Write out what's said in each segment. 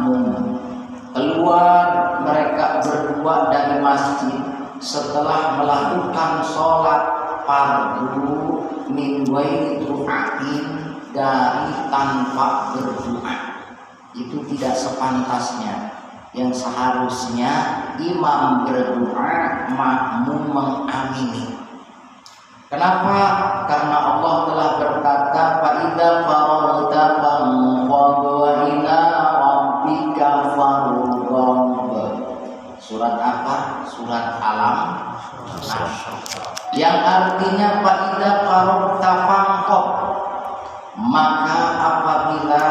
makmum. Keluar mereka berdua dari masjid setelah melakukan sholat fardu min ghairi du'ain, dari tanpa berdoa. Itu tidak sepantasnya. Yang seharusnya imam berdoa, makmum mengamini. Kenapa? Karena Allah telah berkata, fa idza faragta fanqad ila rabbika farghab. Surat apa? Surat Alam. Yang artinya fa idza faragta fanqad, maka apabila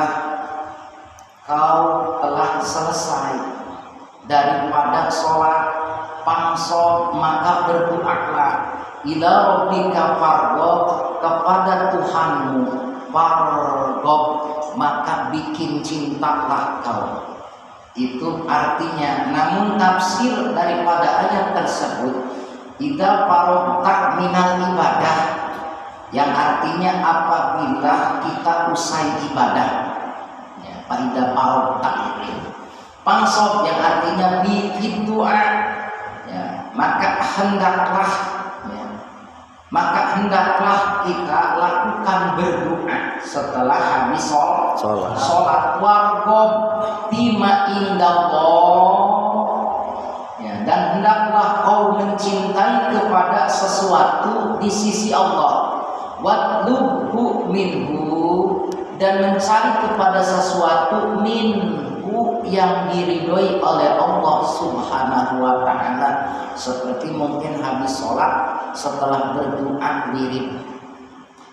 kau telah selesai daripada sholat pangsot, maka berdoalah ila rabbika farghab, kepada Tuhanmu farghab, maka bikin cintalah kau. Itu artinya. Namun tafsir daripada ayat tersebut idza faragta minal ibadah, yang artinya apabila kita usai ibadah, ya, idza faragta pangsot, yang artinya bi doa, ya, maka hendaklah kita lakukan berdoa setelah habis sholat. Warghab bima indallah, ya, dan hendaklah kau mencintai kepada sesuatu di sisi Allah. Watlubhu minhu, dan mencari kepada sesuatu minhu yang diridhoi oleh Allah Subhanahu wa ta'ala. Seperti mungkin habis sholat setelah berdoa wirid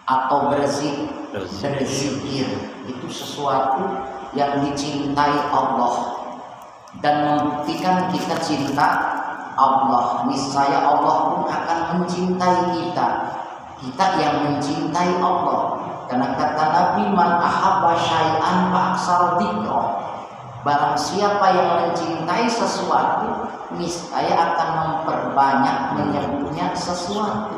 atau berzikir, itu sesuatu yang dicintai Allah dan membuktikan kita cinta Allah. Niscaya Allah pun akan mencintai kita yang mencintai Allah. Karena kata Nabi, man ahabba syai'an fa'aksara dzikra, barang siapa yang mencintai sesuatu, niscaya akan memperbanyak menyebutnya sesuatu.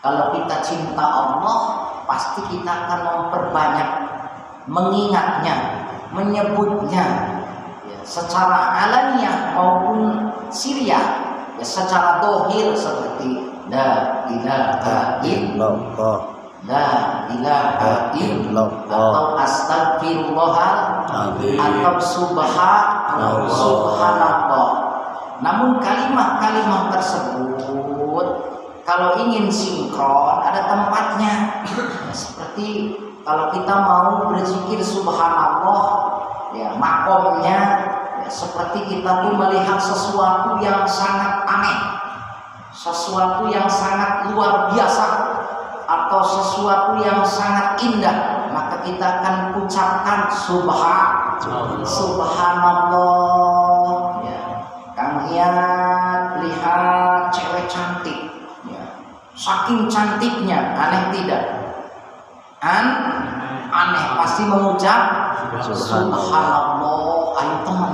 Kalau kita cinta Allah, pasti kita akan memperbanyak mengingatnya, menyebutnya, ya, secara alaniah maupun siriyah, ya, secara dohir seperti la ilaha illallah, la ilaha illallah, atau astagfirullah, atau subhanallah. Namun kalimat-kalimat tersebut kalau ingin sinkron ada tempatnya. Seperti kalau kita mau berzikir subhanallah, ya, makomnya, ya, seperti kita tuh melihat sesuatu yang sangat aneh, sesuatu yang sangat luar biasa, atau sesuatu yang sangat indah, maka kita akan ucapkan subhanallah. Ya. Kang lihat cewek cantik, ya, saking cantiknya, aneh tidak? Aneh, pasti mengucap subhanallah. Ayo teman,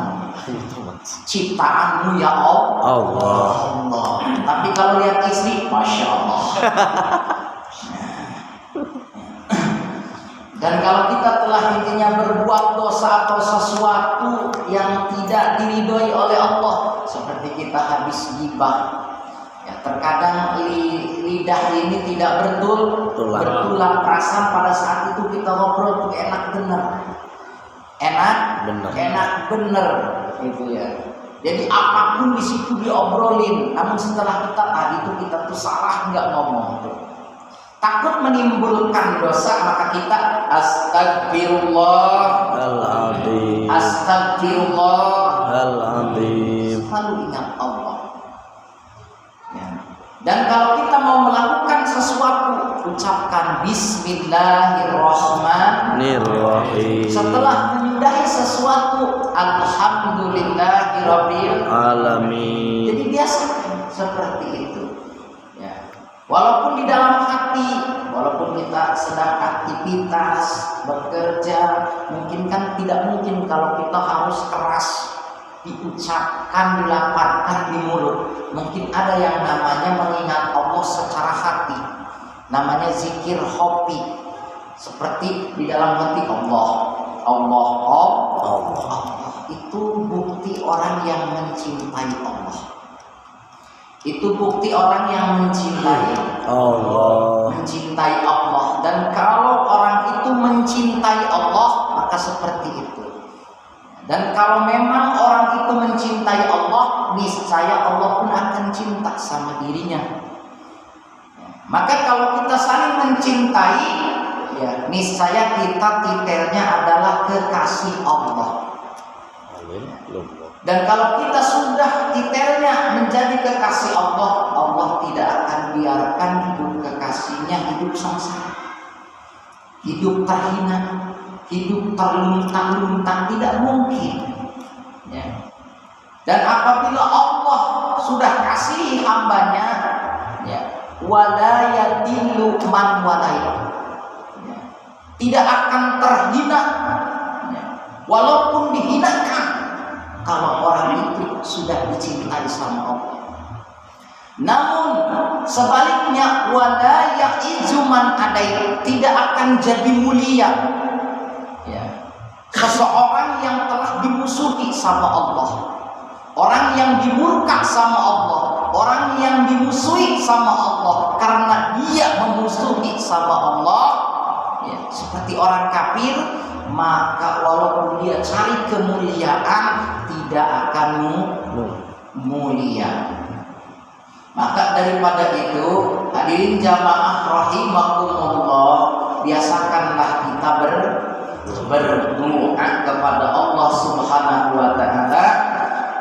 ciptaanmu ya Allah. Tapi kalau lihat istri, masya Allah. Dan kalau kita telah intinya berbuat dosa atau sesuatu yang tidak diridhoi oleh Allah, seperti kita habis gibah, ya, terkadang lidah ini tidak bertulang perasaan pada saat itu kita ngobrol tuh enak bener gitu ya. Jadi apapun di situ diobrolin, namun setelah kita kita tuh salah nggak ngomong tuh. Takut menimbulkan dosa, maka kita astagfirullahaladzim, selalu ingat Allah, ya. Dan kalau kita mau melakukan sesuatu, ucapkan bismillahirrahmanirrahim. Setelah menyudahi sesuatu, alhamdulillahirabbil alamin. Jadi biasa seperti itu. Walaupun di dalam hati, walaupun kita sedang aktivitas bekerja, mungkin kan tidak mungkin kalau kita harus keras diucapkan, dilafalkan di mulut. Mungkin ada yang namanya mengingat Allah secara hati, namanya zikir hobi. Seperti di dalam hati Allah. orang yang mencintai Allah. Itu bukti orang yang mencintai Allah. Mencintai Allah. Dan kalau orang itu mencintai Allah, maka seperti itu. Dan kalau memang orang itu mencintai Allah, niscaya Allah pun akan cinta sama dirinya. Maka kalau kita saling mencintai, ya niscaya kita titelnya adalah kekasih Allah. Dan kalau kita sudah titelnya menjadi kekasih Allah, Allah tidak akan biarkan hidup kekasihnya hidup sengsara, hidup terhina, hidup terluntang-luntang, tidak mungkin. Ya. Dan apabila Allah sudah kasih hambanya, ya, wala yadillu man walai, ya, tidak akan terhina, ya, walaupun dihinakan. Kalau orang itu sudah dicintai sama Allah. Namun sebaliknya, wala ya'izu man adai, tidak akan jadi mulia, ya, seseorang yang telah dimusuhi sama Allah, orang yang dimurka sama Allah, orang yang dimusuhi sama Allah karena dia memusuhi sama Allah, ya, seperti orang kafir, maka walaupun dia cari kemuliaan, tidak akan mulia. Maka daripada itu, hadirin jamaah rahimakumullah, biasakanlah kita berdoa kepada Allah Subhanahu wa taala,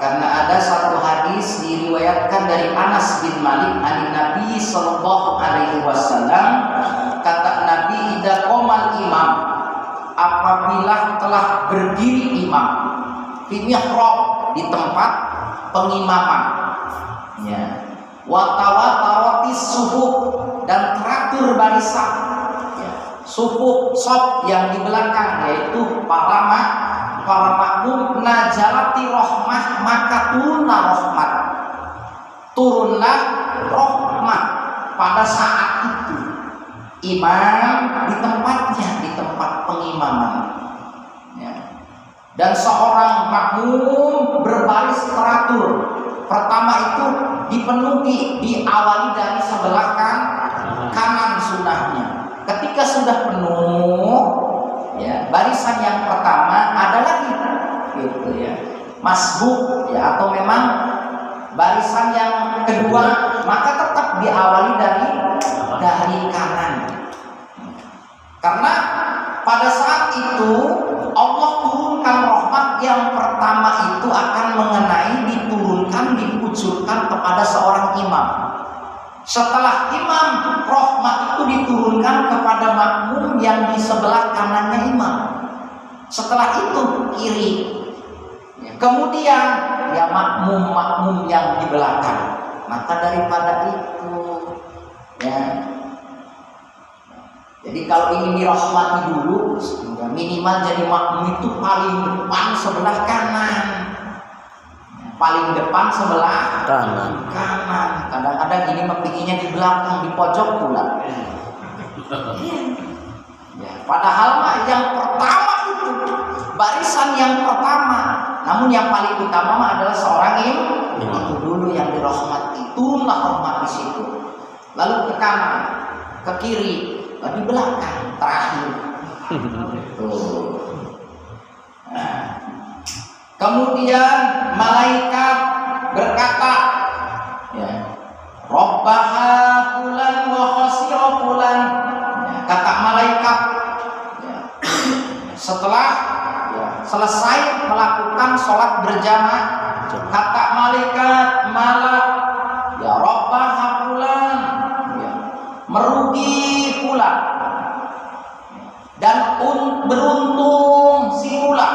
karena ada satu hadis diriwayatkan dari Anas bin Malik an Nabi sallallahu alaihi wasallam, kata Nabi, idza qomal imam, apabila telah berdiri imam, fi mihrab, di tempat pengimaman, ya, wa tawataratis suhuf, dan teratur barisan, ya, suhuf shaf yang di belakang, yaitu para makmum, najalati rahmah, maka turunlah rahmat pada saat itu imam di tempatnya, di tempat pengimaman, ya. Dan seorang makmum berbaris teratur. Pertama itu dipenuhi, diawali dari sebelah kanan sunnahnya. Ketika sudah penuh, ya, barisan yang pertama ada lagi, gitu ya, masbuk, ya, atau memang barisan yang kedua, maka tetap diawali dari kanan. Karena pada saat itu Allah turunkan rahmat yang pertama itu akan mengenai, diturunkan, dikucurkan kepada seorang imam. Setelah imam, rahmat itu diturunkan kepada makmum yang di sebelah kanannya imam. Setelah itu kiri. Kemudian ya makmum yang di belakang. Maka daripada itu, ya, jadi kalau ingin dirahmati dulu, ya, minimal jadi makmum itu paling depan sebelah kanan, paling depan sebelah kanan. Kadang-kadang ini mepinginya di belakang, di pojok pula. Ya, padahal mah yang pertama itu barisan yang pertama, namun yang paling utama mah adalah seorang itu dulu yang dirahmati. Turunlah rahmat di situ, lalu ke kanan, ke kiri, di belakang, terakhir. Nah, kemudian malaikat berkata, ya, Rabbaha fulan wa khasira fulan, ya, kata malaikat, ya, setelah, ya, selesai melakukan sholat berjamaah, kata malaikat, ya, Rabbaha fulan, ya, merugi pula, dan beruntung si pula,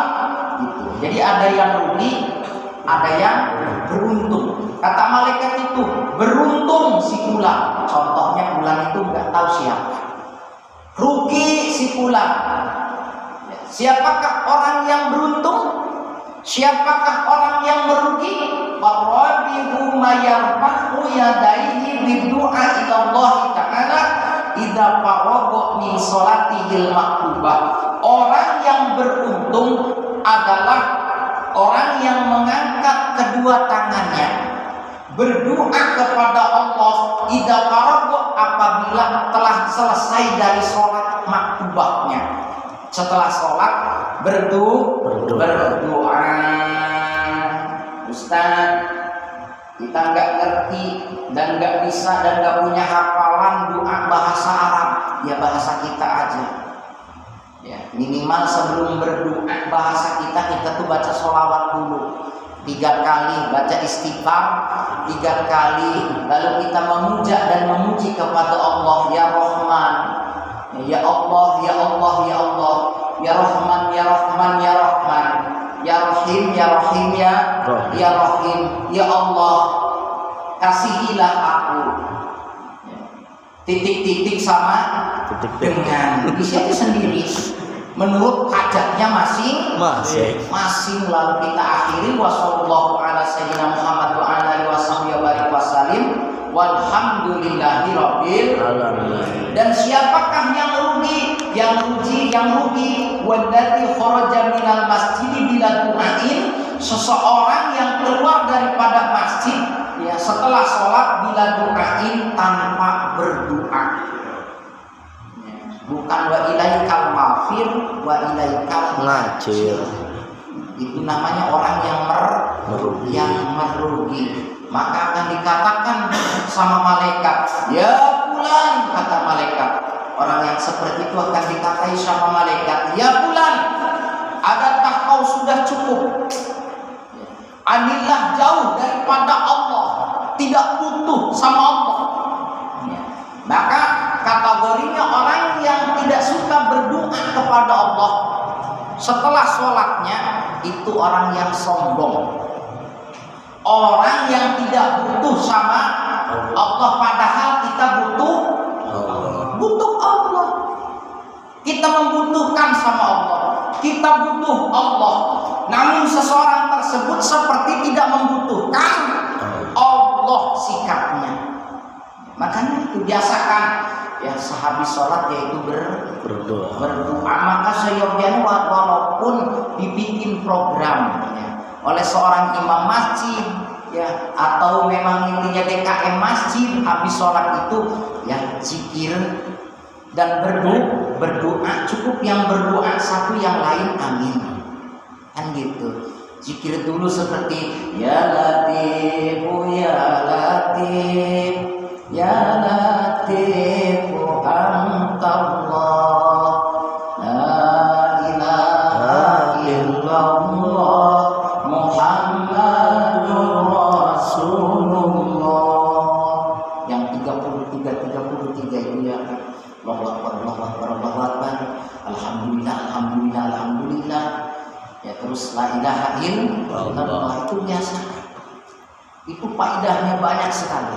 gitu. Jadi ada yang rugi, ada yang beruntung. Kata malaikat itu, beruntung si pula. Contohnya bulan itu nggak tahu siapa. Rugi si pula. Siapakah orang yang beruntung? Siapakah orang yang merugi? Warabihu mayarfahu yadaihi bidu'a ila Allah Ta'ala idza faragha min sholatihil maktubah. Orang yang beruntung adalah orang yang mengangkat kedua tangannya berdoa kepada Allah idza faraga, apabila telah selesai dari sholat maktubahnya. Setelah sholat berdoa. Ustaz, kita nggak ngerti dan nggak bisa dan nggak punya hafalan doa bahasa Arab, ya bahasa kita aja. Ya, minimal sebelum berdoa bahasa kita tuh baca sholawat dulu 3 kali, baca istighfar 3 kali, lalu kita memuja dan memuji kepada Allah, ya Rahman, ya Allah, ya Allah, ya Allah, ya Rahman, ya Rahman, ya Rahman, ya Rahim, ya Rahim, ya Rahim, ya Allah, kasihilah aku. Titik-titik sama dengan bisa itu sendiri menurut hajatnya masing-masing. Lalu kita akhiri wasallallahu ala sayyidina Muhammad wa ala alihi wasallam walhamdulillahi rabbil alamin. Dan siapakah yang rugi? Yang rugi wadati kharaja minal masjid bila du'ain, seseorang yang keluar daripada masjid ya setelah sholat bila du'ain, tanpa berdoa. Bukan wa ilaikal mafir wa ilaikal ngajir. Itu namanya orang yang merugi. Maka akan dikatakan sama malaikat, ya fulan, kata malaikat. Orang yang seperti itu akan dikatai sama malaikat, ya fulan, adakah kau sudah cukup? Anillah, jauh daripada Allah, tidak butuh sama Allah. Maka kategorinya orang yang tidak suka berdoa kepada Allah setelah sholatnya, itu orang yang sombong, orang yang tidak butuh sama Allah, padahal kita butuh Allah. Kita membutuhkan sama Allah, kita butuh Allah. Namun seseorang tersebut seperti tidak membutuhkan Allah sikapnya. Makanya itu biasakan ya sehabis sholat yaitu berdoa. Maka seyogianya walaupun dibikin program ya, oleh seorang imam masjid ya, atau memang intinya DKM masjid, habis sholat itu ya zikir dan berdoa. Cukup yang berdoa satu, yang lain amin, kan gitu. Zikir dulu seperti ya Latifu, ya Latif, ya Latifu antallah, la ilaha illallah, Muhammadur Rasulullah. Yang 33 itu ya, Allahu Akbar, Allahu Akbar, Allahu Akbar, alhamdulillah, alhamdulillah, alhamdulillah. Ya terus la ilaha illallah, itu biasa. Itu faedahnya banyak sekali.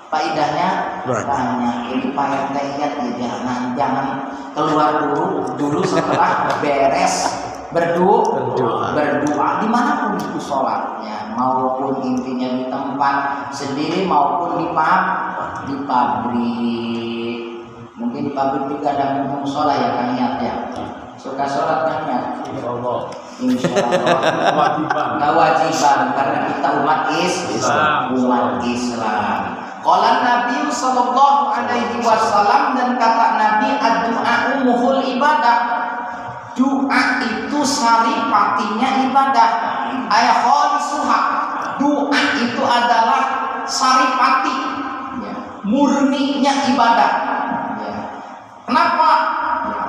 Faedahnya banyak. Jadi Pak RT ingat ya, jangan keluar dulu setelah beres berdoa dimanapun itu sholatnya, maupun intinya di tempat sendiri maupun di pabrik. Mungkin di pabrik juga ada musola ya kan, niat ya. Suka sholat kan ya? Insya Allah. Kewajiban karena kita umat Islam. Qala Nabi sallallahu alaihi wasallam, dan kata Nabi, ad-du'a muhul ibadah. Doa itu saripatinya ibadah. Ayat khalisuha. Doa itu adalah saripati, ya, murninya ibadah. Ya. Kenapa?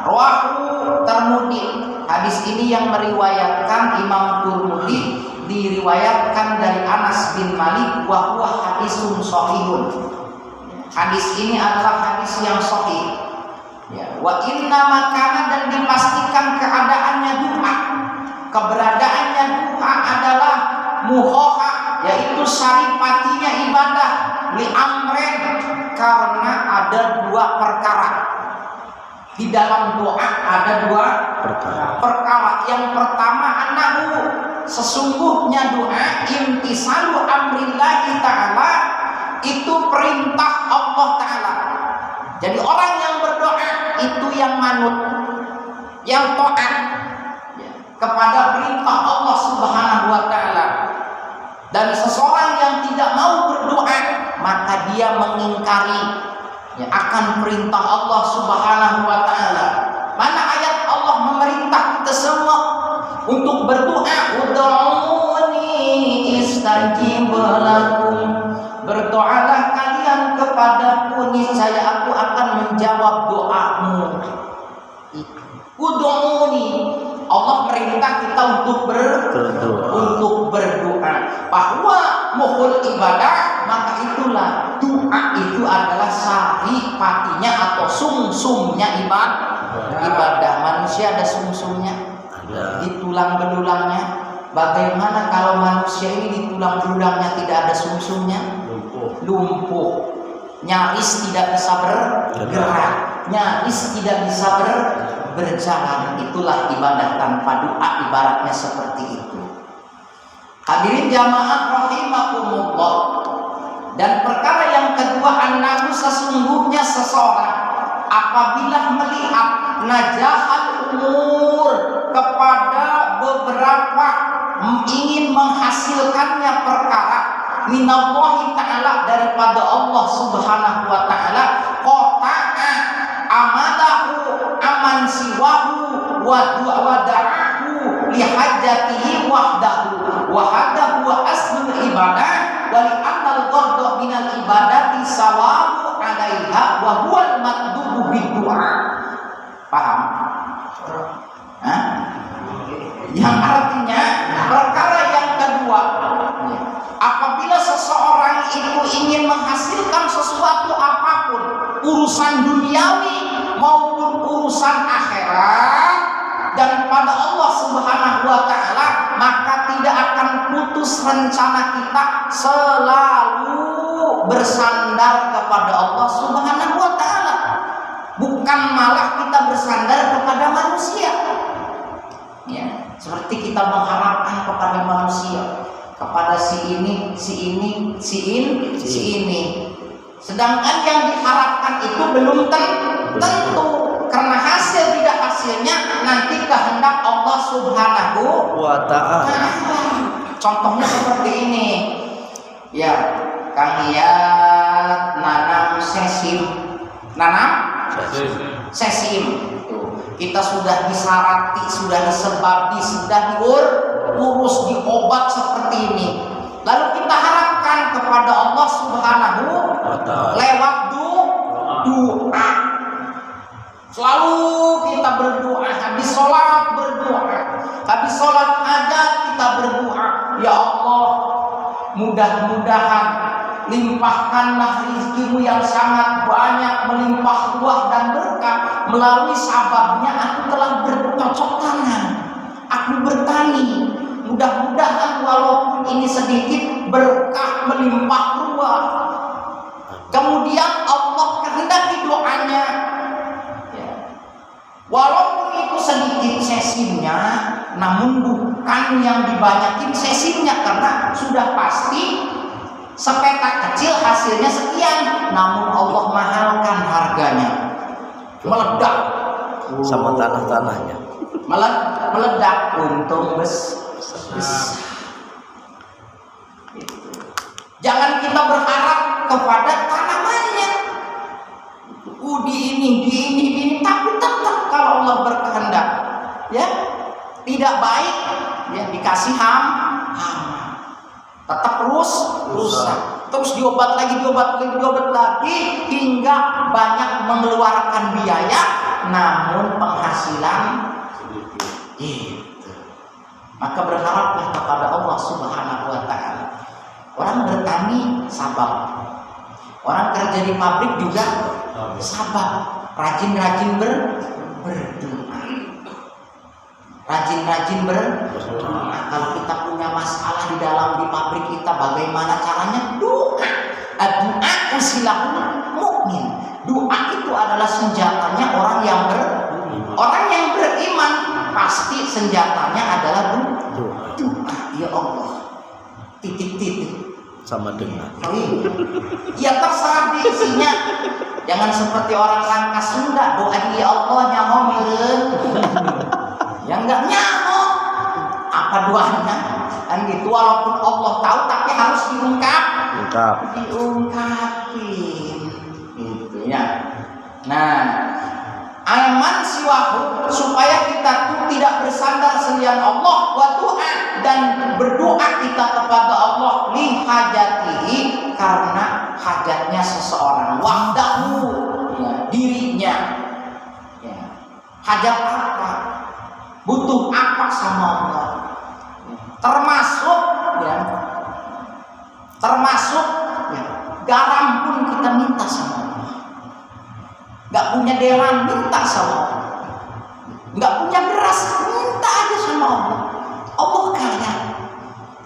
Rawahu Tirmidzi. Hadis ini yang meriwayatkan Imam Tirmidzi, diriwayatkan dari Anas bin Malik, wa huwa hadisun shahihun. Hadis ini adalah hadis yang sahih. Ya, wa inna makana, dan dipastikan keadaannya doa. Keberadaannya doa adalah muhoha, yaitu saripatinya ibadah, li amren, karena ada 2 perkara. Di dalam doa ada 2 perkara. Yang pertama, annahu, sesungguhnya doa, imtisalu amrillahi ta'ala, itu perintah Allah ta'ala. Jadi orang yang berdoa itu yang manut, yang taat ya, kepada perintah Allah Subhanahu wa mengomentari ya, akan perintah Allah Subhanahu wa taala. Mana ayat Allah memerintah kita semua untuk berdoa, ud'uuni istajib lakum. Berdoalah kalian kepadaku, niscaya aku akan menjawab doamu. Ud'uuni, Allah merintah kita untuk berdoa. Bahwa mukhul ibadah, maka itulah doa itu adalah saripatinya atau sumsumnya ibadah. Manusia ada sumsumnya, di tulang belulangnya. Bagaimana kalau manusia ini di tulang belulangnya tidak ada sumsumnya? Lumpuh, nyaris tidak bisa bergerak, nyaris tidak bisa berjalan. Itulah ibadah tanpa doa, ibaratnya seperti itu. Hadirin jamaah rahimakumullah. Dan perkara yang kedua, annahu sesungguhnya seseorang apabila melihat najahal umur kepada beberapa ingin menghasilkannya perkara minallahi ta'ala daripada Allah Subhanahu wa ta'ala, qata'a amalahu aman siwahu wa da'ahu lihajatihi wahdahu wa hadahu wa aslul ibadah wa li'annal gharda minal ibadati sawabu alaiha wa huwal matdubu biddu'a. Paham? Yang artinya perkara yang kedua, apabila seseorang itu ingin menghasilkan sesuatu apapun, urusan duniawi maupun urusan akhirat daripada Allah Subhanahu wa ta'ala, maka tidak akan putus rencana kita selalu bersandar kepada Allah Subhanahu wa ta'ala, bukan malah kita bersandar kepada manusia. Ya, seperti kita mengharapkan kepada manusia, kepada si ini. Sedangkan yang diharapkan itu belum tentu, karena hasil tidak hasilnya nanti kehendak Allah Subhanahu wa ta'ala. Contohnya seperti ini. Ya, Kang Iyat nanam sesim. Sesim. Kita sudah disarati, sudah disebabi, sudah diurus, diobat seperti ini. Lalu kita harapkan kepada Allah Subhanahu lewat doa. Selalu kita berdoa, habis sholat berdoa, habis sholat hajat kita berdoa. Ya Allah, mudah-mudahan limpahkanlah rizkimu yang sangat banyak, melimpah ruah dan berkah. Melalui sababnya aku telah bercocok tangan, aku bertani. Mudah-mudahan walaupun ini sedikit, berkah melimpah ruah. Kemudian Allah kehendaki doanya, ya, walaupun itu sedikit sesimnya, namun bukan yang dibanyakin sesimnya, karena sudah pasti sepetak kecil hasilnya sekian, namun Allah mahalkan harganya, meledak sama tanah-tanahnya, meledak untung besar. Jangan kita berharap kepada tanamannya, di ini, tapi tetap kalau Allah berkehendak, ya tidak baik, ya dikasih hama, tetap rusak, terus diobat lagi hingga banyak mengeluarkan biaya, namun penghasilan sedikit. Maka berharaplah kepada Allah Subhanahu wa ta'ala. Orang bertani sabar, orang kerja di pabrik juga sabar, rajin-rajin berdoa. Kalau kita punya masalah di pabrik kita, bagaimana caranya? Doa. Doa usilahul mukmin. Doa itu adalah senjatanya orang yang beriman. Pasti senjatanya adalah doa. Ya Allah, titik-titik sama dengan. Ya terserah isinya. Jangan seperti orang langka Sunda, doa ya Allah nyamong meureun. Ya enggak nyamong. Apa doanya? Kan gitu, walaupun Allah tahu tapi harus diungkapin. Ya. Nah, aman siwahu, supaya kita tuh tidak bersandar selain Allah, wa doa, dan berdoa kita kepada Allah li hajatihi, karena hajatnya seseorang, wahdahu, ya, dirinya, ya. Hajat apa, butuh apa sama Allah, termasuk ya, garam pun kita minta sama Allah. Gak punya dewan, minta sama Allah. Gak punya beras, minta aja sama Allah. Allah kaya,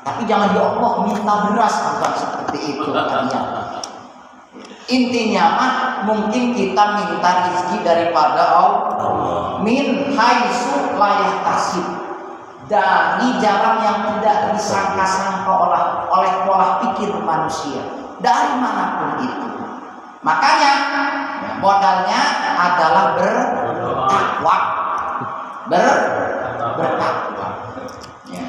tapi jangan ya Allah minta beras, bukan seperti itu kalian. Intinya mah mungkin kita minta rezeki daripada Allah, min haitsu la yahtasib, dari jalan yang tidak disangka-sangka oleh pola pikir manusia, dari manapun itu. Makanya modalnya adalah bertakwa, bertakwa. Ya.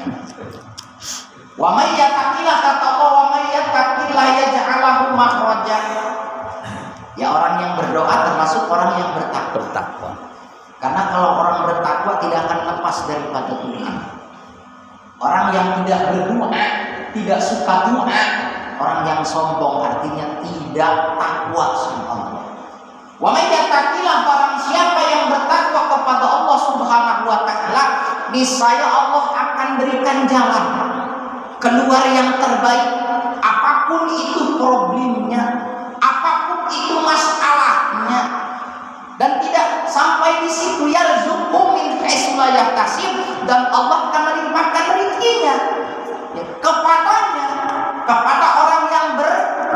Wa may yattaqillah, kata Allah, wa may yattaqillah yaj'al lahu makhraja. Ya, orang yang berdoa termasuk orang yang bertakwa. Karena kalau orang bertakwa tidak akan lepas daripada Tuhan. Orang yang tidak berdoa, tidak suka doa, orang yang sombong, artinya tidak takwa sama Allah. Wa may yattaqillah, barang siapa yang bertakwa kepada Allah Subhanahu wa taala, niscaya Allah akan berikan jalan keluar yang terbaik, apapun itu problemnya, apapun itu masalahnya. Dan tidak sampai di situ, yarzuqhu min haitsu la yahtasib, dan Allah akan melimpahkan rezekinya ya, kepada orang yang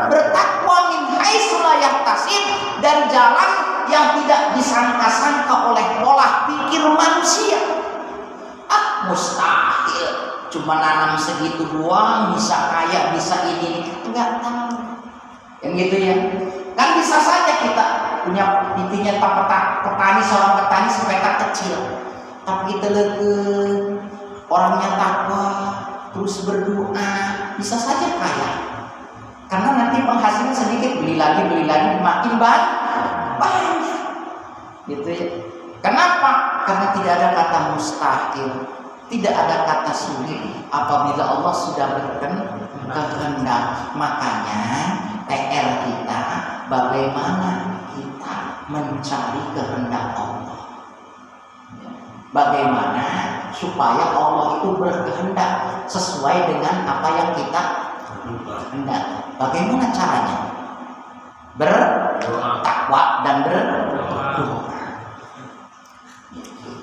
bertakwa, min haitsu la yahtasib, dan jalan yang tidak disangka-sangka oleh pola pikir manusia. Mustahil, cuma nanam segitu doang bisa kaya, bisa ini, enggak tahu. Yang gitu ya. Kan bisa saja kita punya intinya petani, seorang petani sepetak kecil, tapi kita orangnya takwa, terus berdoa, bisa saja kaya. Karena nanti penghasilan sedikit, beli lagi makin banyak. Gitu ya. Kenapa? Karena tidak ada kata mustahil, tidak ada kata sulit apabila Allah sudah berkehendak. Makanya PR kita, bagaimana kita mencari kehendak Allah, bagaimana supaya Allah itu berkehendak sesuai dengan apa yang kita kehendak. Bagaimana caranya? Bertakwa dan berdoa.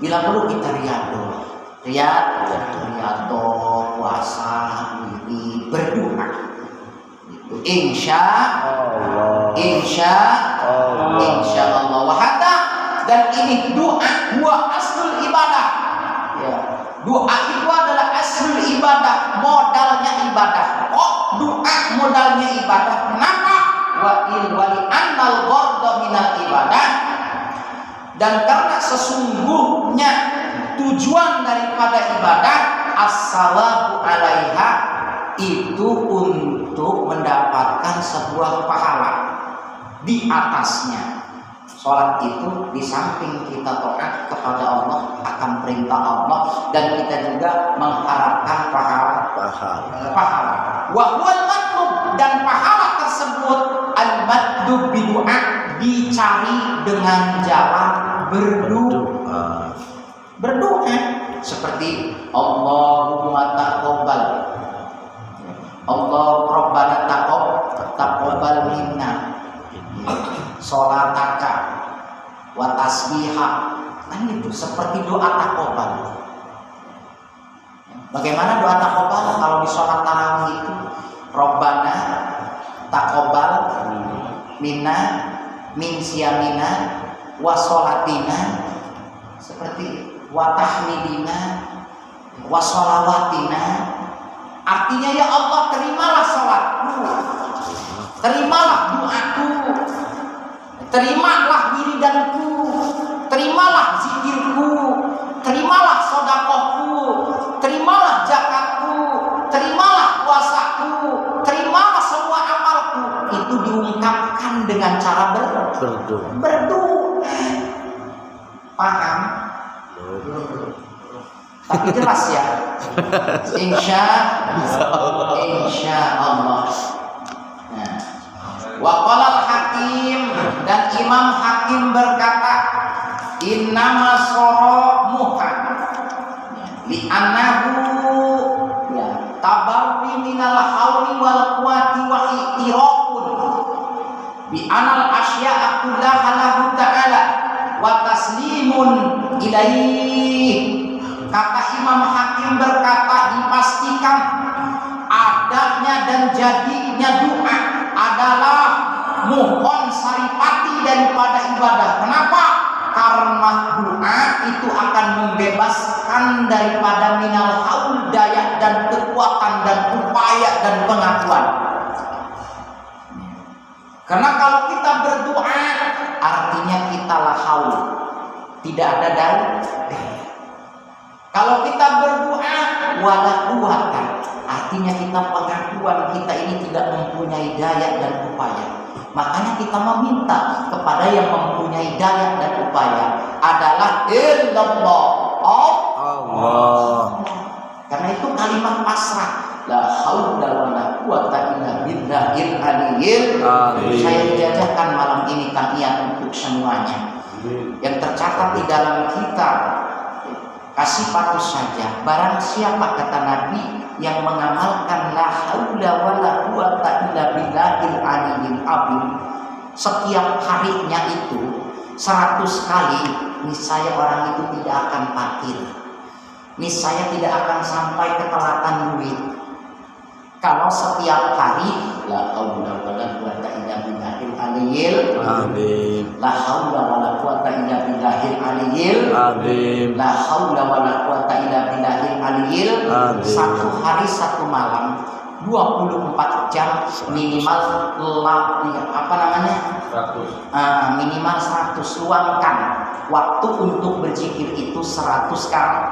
Bila perlu kita riyadho, puasa, berdoa. Insya Allah wahada, dan ini doa aslul ibadah. Ya. Doa itu adalah aslul ibadah, modalnya ibadah. Doa modalnya ibadah. Kenapa? Wali annal gharda minal ibadah, dan karena sesungguhnya tujuan daripada ibadah as-sawabu alaiha, itu untuk mendapatkan sebuah pahala di atasnya. Sholat itu di samping kita taat kepada Allah akan perintah Allah, dan kita juga mengharapkan pahala. Wa huwal matlub, dan pahala tersebut al-matlub bidu'a, dicari dengan jalan berdoa. Seperti Allahumma taqabbal, Allah Rabbana taqabbal minna sholataka wa tasbiha. Kan itu seperti doa taqabbal. Bagaimana doa taqabbal kalau di sholat tarawih itu? Rabbana taqabbal minna min siyamina wa sholatina, seperti wa tahmidina wa sholawatina. Artinya, ya Allah, terimalah sholatku, terimalah doaku, terimalah wiridanku, terimalah zikirku, terimalah sedekahku, terimalah zakatku, terimalah puasaku, terimalah semua amalku. Itu diungkapkan dengan cara berdoa. Paham? Tapi jelas ya. Insya Allah. Nah. Wa qala al-Hakim, dan Imam Hakim berkata, innama sara muhan li annahu tabarri minal hauli wal quwati wa itiraqun bi anal asya'a kullaha lahu ta'ala wa taslimun ilaihi. Kata Imam Hakim berkata, dipastikan adanya dan jadinya doa adalah mohon saripati daripada ibadah. Kenapa? Karena doa itu akan membebaskan daripada minal haul, daya dan kekuatan dan upaya dan pengakuan. Karena kalau kita berdoa artinya kita la haul, tidak ada daya. Kalau kita berdoa wala quwwata, artinya kita pengakuan kita ini tidak mempunyai daya dan upaya. Makanya kita meminta kepada yang mempunyai daya dan upaya adalah illallah, Allah. Karena itu kalimat pasrah, la haula wala quwwata illa billahil aliyyil azim. Saya dijajarkan malam ini kalian untuk semuanya. Yang tercatat di dalam kitab kasih patuh saja, barang siapa kata Nabi yang mengamalkan la haula wala quwwata illa billahil aliyyil azim setiap harinya itu 100 kali, niscaya orang itu tidak akan fakir, niscaya tidak akan sampai ketelatan duit. Kalau setiap hari la haula wala quwwata illa billahil aliyyil azim, la haula wala quwwata illa billahil aliyyil azim, la haula wala quwwata illa billahil aliyyil azim. Satu hari satu malam 24 jam minimal minimal 100. Luangkan waktu untuk berzikir itu 100 kali.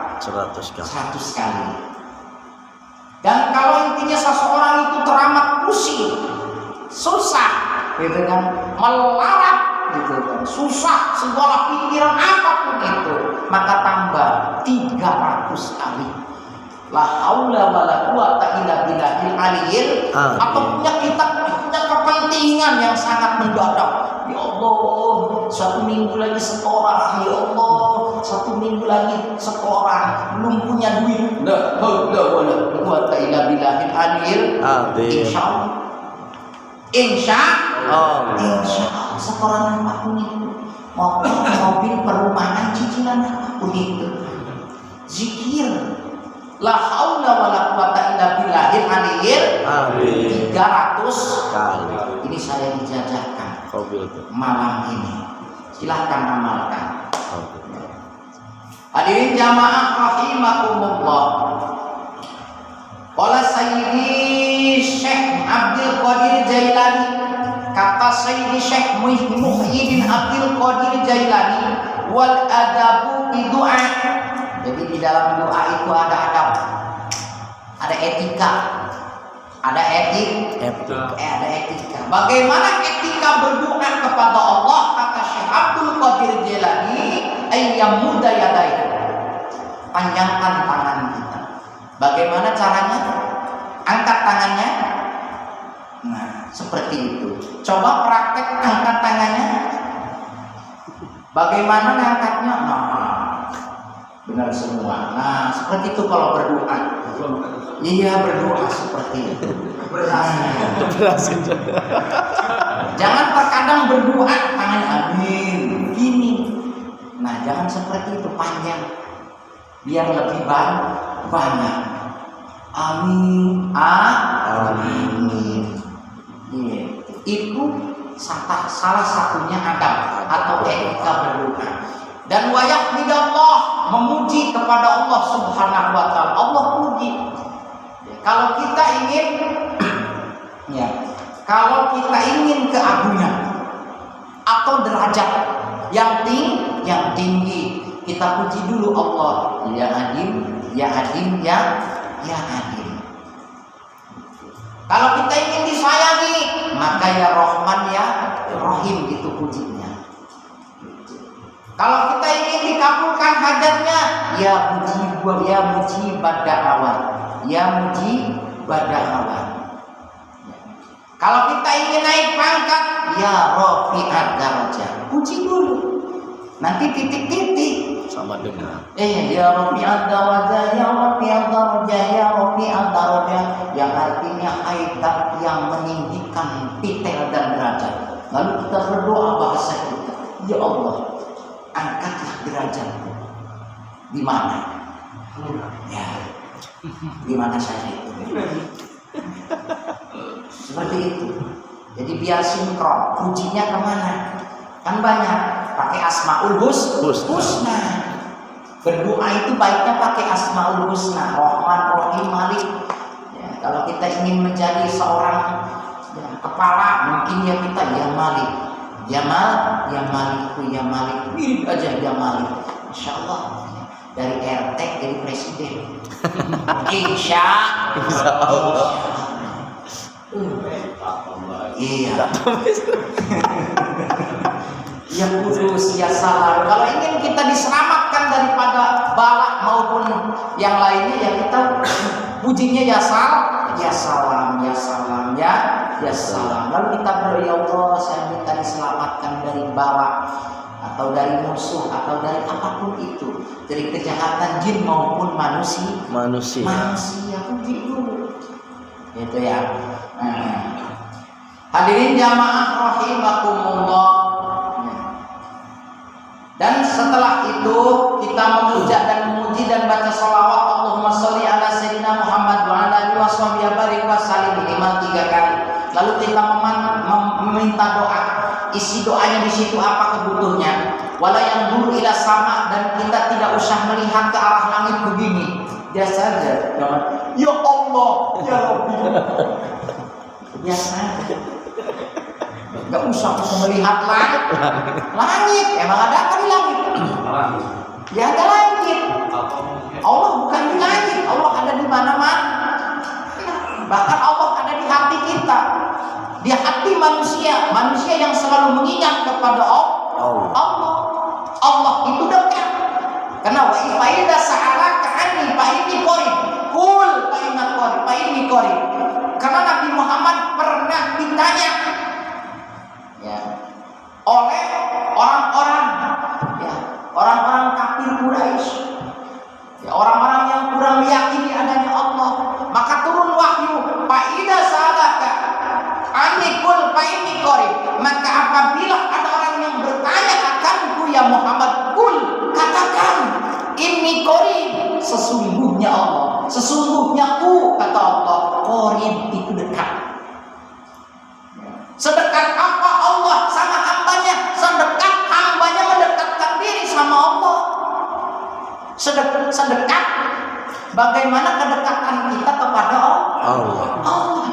Dan kalau intinya seseorang itu teramat pusing, susah, gitu kan, melarat, gitu kan, susah segala pikiran apapun itu, maka tambah 300 kali. La haula wala quwwata illa billahil aliyyil. Atau punya kepentingan yang sangat mendadak. Ya Allah, 1 minggu lagi setoran. Ya Allah, 1 minggu lagi setoran. Belum punya duit. La haula wala quwwata illa billahil aliyyil azim. Insya Allah setoran apapun itu, mobil, perumahan, cicilan apapun itu, zikir la haula wala quwwata illa billahil aliyyil azim 300 kali. Ini saya dijajarkan malam ini. Silahkan amalkan. Hadirin jamaah rahimakumullah. Qala Sayyidi Syekh Abdul Qadir Jailani, kata Sayyidi Syekh Muhyiddin Abdul Qadir Jailani, wal adabu bi du'a. Jadi di dalam doa itu ada adab, ada etika, ada etika. Bagaimana etika berdoa kepada Allah? Kata Syekh Abdul Qadir Jailani, ayyamuda yadai, panjangkan tangan kita. Bagaimana caranya? Angkat tangannya. Nah, seperti itu. Coba praktek angkat tangannya. Bagaimana ngangkatnya? Benar semua. Nah, seperti itu kalau berdoa. Iya, berdoa seperti itu. Jangan terkadang berdoa tangan amin gini. Nah, jangan seperti itu, panjang. Biar lebih banyak. Amin. Amin. Iya. Itu salah satunya adab atau etika berdoa. Dan wayak bidallah, memuji kepada Allah Subhanahu wa taala. Allah puji. Kalau kita ingin keagungan atau derajat yang tinggi, kita puji dulu Allah. Ya Adim, ya Adim, ya Adim. Kalau kita ingin disayangi, maka ya Rahman ya Rahim, gitu pujinya. Kalau kita ingin dikabulkan hajatnya, ya mujibad da'awat, ya mujibad da'awat. Kalau kita ingin naik pangkat, ya rafi'ad darajat, puji dulu. Nanti titik-titik sama dengan ya rafi'ad darajat, ya rafi'ad darajat, ya rafi'ad darajat, yang artinya aitab yang meninggikan titel dan derajat. Lalu kita berdoa bahasa kita, ya Allah, angkatlah derajatku. Di mana? Ya, di mana saja itu. Seperti itu. Jadi biar sinkron, pujinya kemana? Kan banyak, pakai Asmaul Husna. Berdoa itu baiknya pakai Asmaul Husna, Rahman, Rahim, Malik. Ya, kalau kita ingin menjadi seorang kepala, mungkin ya kita ya Malik, ya Malikku, ya Malik, mirip aja ya Malik. Insya Allah dari RT jadi presiden. Insya Allah. Iya. Ya kudus, ya salam. Kalau ingin kita diselamatkan daripada balak maupun yang lainnya, ya kita pujinya ya salam, ya salam, ya salam, ya salam. Lalu kita berdoa, ya Allah, saya minta diselamatkan dari balak atau dari musuh atau dari apapun itu, dari kejahatan jin maupun manusia. Puji dulu. Gitu ya. Hadirin jamaah rahimakumullah. Dan setelah itu kita memuja dan memuji dan baca sholawat Allahumma sholli ala sayyidina Muhammad wa ala alihi washabihi barik wa sallim minimal 3 kali. Lalu kita meminta doa. Isi doanya di situ apa kebutuhannya. Wala yang dulu ila sama, dan kita tidak usah melihat ke arah langit begini. Biasa saja. Ya Allah, ya Rabbi. Biasa saja. Gak usah melihat langit. Emang ada apa di langit? Ya ada langit. Allah bukan di langit. Allah ada di mana-mana. Bahkan Allah ada di hati kita, di hati manusia yang selalu mengingat kepada Allah. Allah itu dekat. Karena wa idza sa'alaka anni fa inni qarib. Qul fa inni qarib. Karena Nabi Muhammad pernah ditanya oleh orang-orang kafir Quraisy, orang-orang yang kurang meyakini adanya Allah, maka turun wahyu, fa idza sa'alaka anni qul fa inni qarib. Maka apabila ada orang yang bertanya akanku ya Muhammad, qul, katakan, inni qarib, sesungguhnya Allah, sesungguhnya ku, kata Allah, qarib itu dekat. Sedekat apa Allah sama hambanya? Sedekat hambanya mendekatkan diri sama Allah. Sedekat bagaimana kedekatan kita kepada Allah.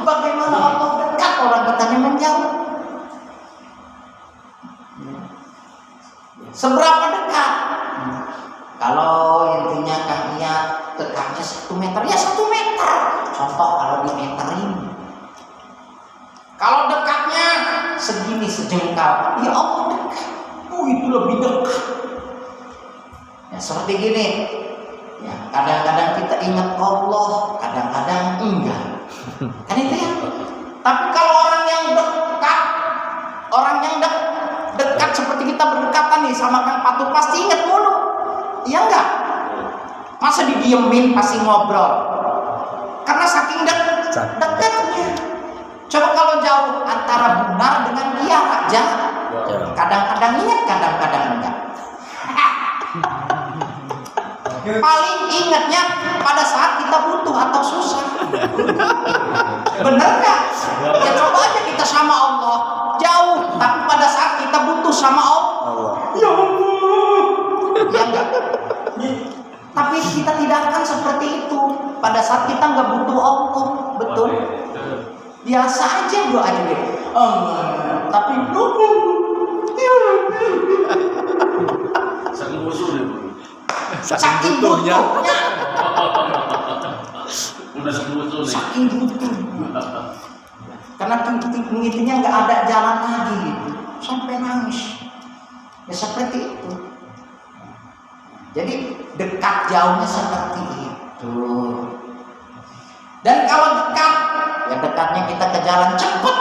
Bagaimana Allah dekat, orang katanya menjauh. Seberapa dekat? Kalau intinya kan dekatnya 1 meter, ya 1 meter. Contoh kalau dimeterin. Kalau dekatnya segini, sejengkal, ya Allah dekat. Itu lebih dekat. Ya, seperti gini. Ya, kadang-kadang kita ingat Allah, kadang-kadang enggak. Kan itu ya. Tapi kalau orang yang dekat seperti kita berdekatan nih sama Kang Patu, pasti ingat mulu. Iya enggak? Masa didiemin pasti ngobrol. Karena saking dekatnya. Coba kalau jauh antara benar dengan kiamat, kadang-kadang ingat, kadang-kadang enggak. Paling ingatnya pada saat kita butuh atau susah. Bener nggak? Ya coba aja kita sama Allah jauh, tapi pada saat kita butuh sama Allah, ya Allah, ya enggak. Tapi kita tidak akan seperti itu pada saat kita nggak butuh Allah, betul? Biasa aja doa aja deh. Tapi saking butuhnya. Saking butuh. karena intinya nggak ada jalan lagi gitu. Sampai nangis ya seperti itu. Jadi dekat jauhnya seperti itu. Dan kalau dekat, ya dekatnya kita ke jalan cepet.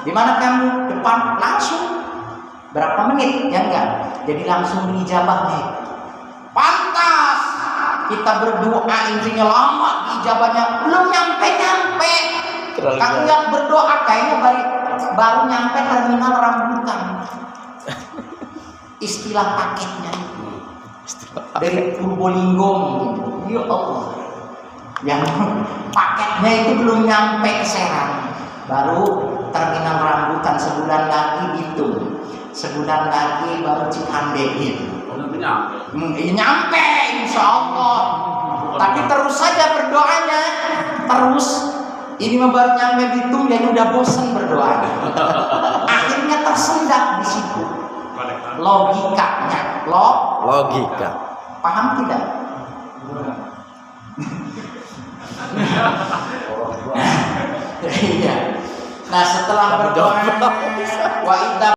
Dimana kamu depan langsung berapa menit ya enggak? Jadi langsung diijabahnya. Pantas kita berdoa intinya lama diijabahnya belum nyampe. Kang lihat berdoa kayaknya baru nyampe terminal rambutan. Istilah paketnya dari Purbolinggo gitu. Ya Allah. Yang paketnya itu belum nyampe ke Serang, baru terminal rambutan. Sebulan lagi hitung, sebulan lagi baru Cikande gitu. Nyampe insya Allah. Tapi terus saja berdoanya, terus ini baru nyampe hitung dan udah bosan berdoa. Akhirnya tersendat di situ. Logikanya, Logika. paham tidak? Iya. Nah setelah berdoa wa